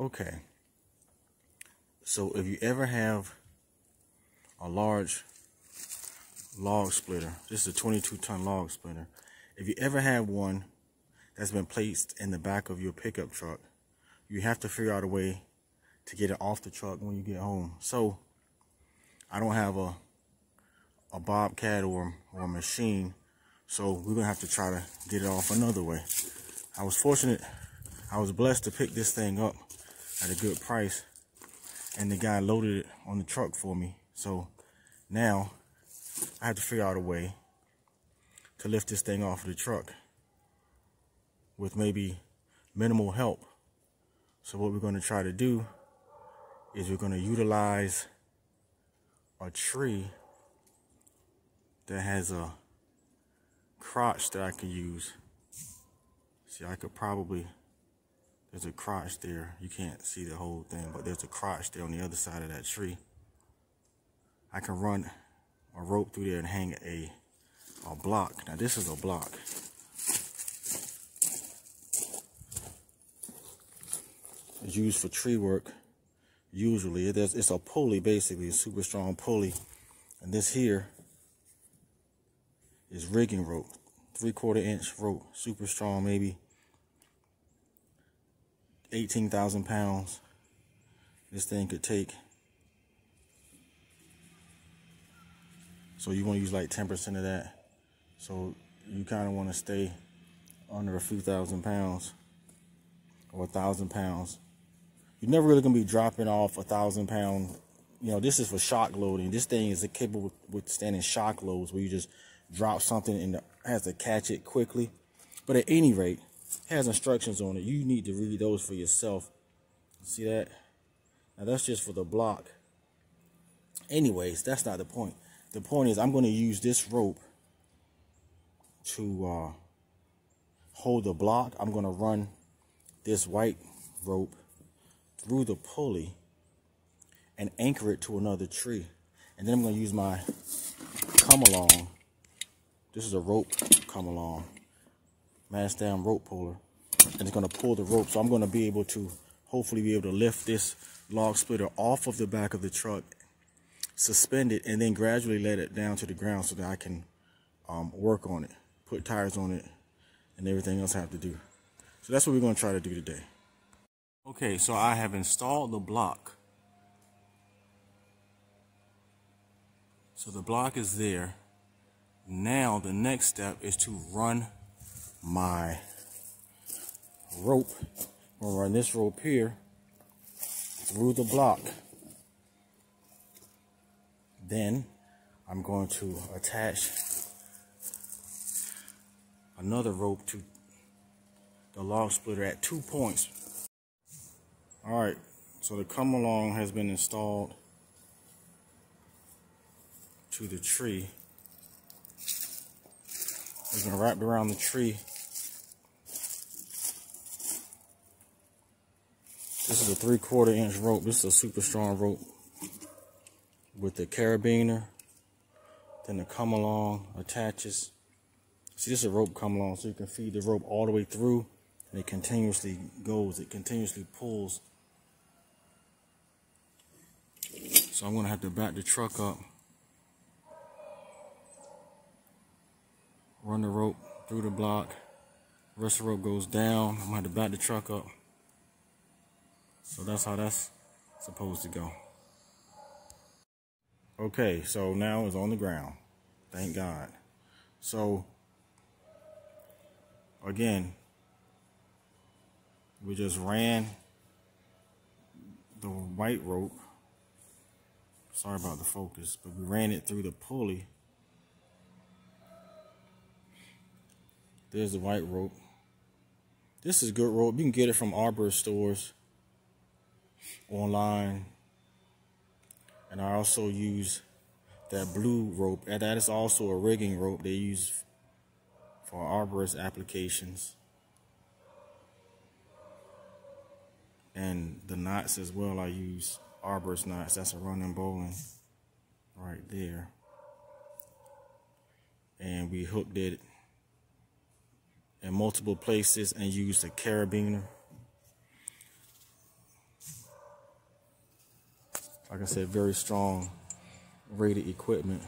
Okay, so if you ever have a large log splitter, this is a 22-ton log splitter. If you ever have one that's been placed in the back of your pickup truck, you have to figure out a way to get it off the truck when you get home. So I don't have a bobcat or a machine, so we're gonna have to try to get it off another way. I was blessed to pick this thing up at a good price, and the guy loaded it on the truck for me. So now I have to figure out a way to lift this thing off of the truck with maybe minimal help. So what we're going to try to do is we're going to utilize a tree that has a crotch that I can use. See, I could probably, there's a crotch there. You can't see the whole thing, but there's a crotch there on the other side of that tree. I can run a rope through there and hang a block. Now this is a block. It's used for tree work. Usually it's a pulley, basically a super strong pulley, and this here is rigging rope, 3/4 inch rope, super strong, maybe 18,000 pounds. This thing could take. So you want to use like 10% of that. So you kind of want to stay under a few thousand pounds or 1,000 pounds. You're never really going to be dropping off 1,000 pound. You know, this is for shock loading. This thing is capable of withstanding shock loads where you just drop something and it has to catch it quickly. But at any rate, it has instructions on it. You need to read those for yourself. See that? Now that's just for the block. Anyways, that's not the point. The point is I'm going to use this rope to hold the block. I'm going to run this white rope through the pulley and anchor it to another tree. And then I'm going to use my come along. This is a rope come along, mast down rope puller, and it's going to pull the rope. So I'm going to be able to hopefully be able to lift this log splitter off of the back of the truck, suspend it, and then gradually let it down to the ground so that I can work on it, put tires on it, and everything else I have to do. So that's what we're going to try to do today. Okay, so I have installed the block. So the block is there. Now the next step is to run my rope. I'm going to run this rope here through the block. Then I'm going to attach another rope to the log splitter at 2 points. Alright, so the come along has been installed to the tree. We're going to wrap it around the tree. This is a 3/4 inch rope. This is a super strong rope with the carabiner. Then the come along attaches. See, this is a rope come along, so you can feed the rope all the way through, and it continuously goes. It continuously pulls. So I'm going to have to back the truck up, run the rope through the block. The rest of the rope goes down. I'm going to have to back the truck up. So that's how that's supposed to go. Okay, so now it's on the ground. Thank God. So, again, we just ran the white rope. Sorry about the focus, but we ran it through the pulley. There's the white rope. This is good rope. You can get it from arbor stores, online. And I also use that blue rope. And that is also a rigging rope they use for arborist applications. And the knots as well, I use arborist knots. That's a running bowline right there. And we hooked it in multiple places and used a carabiner. like I said, very strong rated equipment.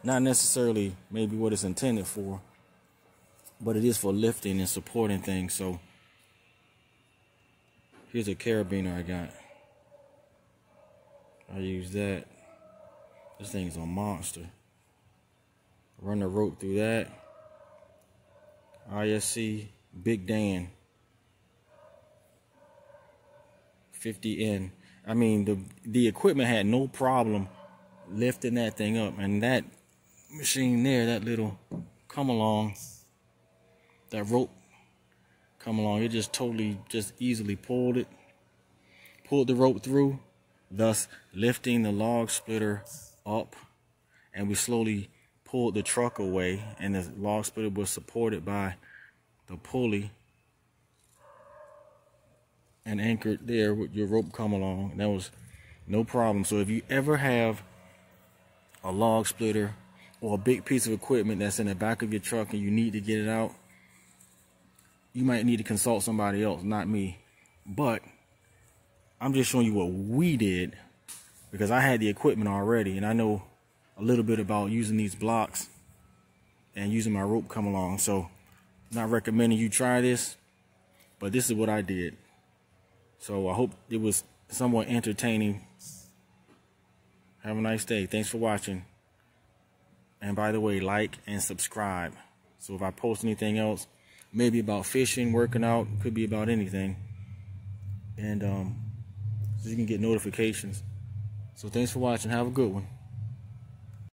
Not necessarily maybe what it's intended for, but it is for lifting and supporting things. So here's a carabiner I got. I use that. This thing's a monster. Run the rope through that. ISC Big Dan 50N. I mean, the equipment had no problem lifting that thing up, and that machine there, that little come along, that rope come along, it just totally, just easily pulled the rope through, thus lifting the log splitter up, and we slowly pulled the truck away, and the log splitter was supported by the pulley and anchored there with your rope come along. And that was no problem. So if you ever have a log splitter or a big piece of equipment that's in the back of your truck and you need to get it out, you might need to consult somebody else, not me. But I'm just showing you what we did, because I had the equipment already and I know a little bit about using these blocks and using my rope come along. So I'm not recommending you try this, but this is what I did. So I hope it was somewhat entertaining. Have a nice day. Thanks for watching. And by the way, like and subscribe. So if I post anything else, maybe about fishing, working out, could be about anything. And so you can get notifications. So thanks for watching. Have a good one.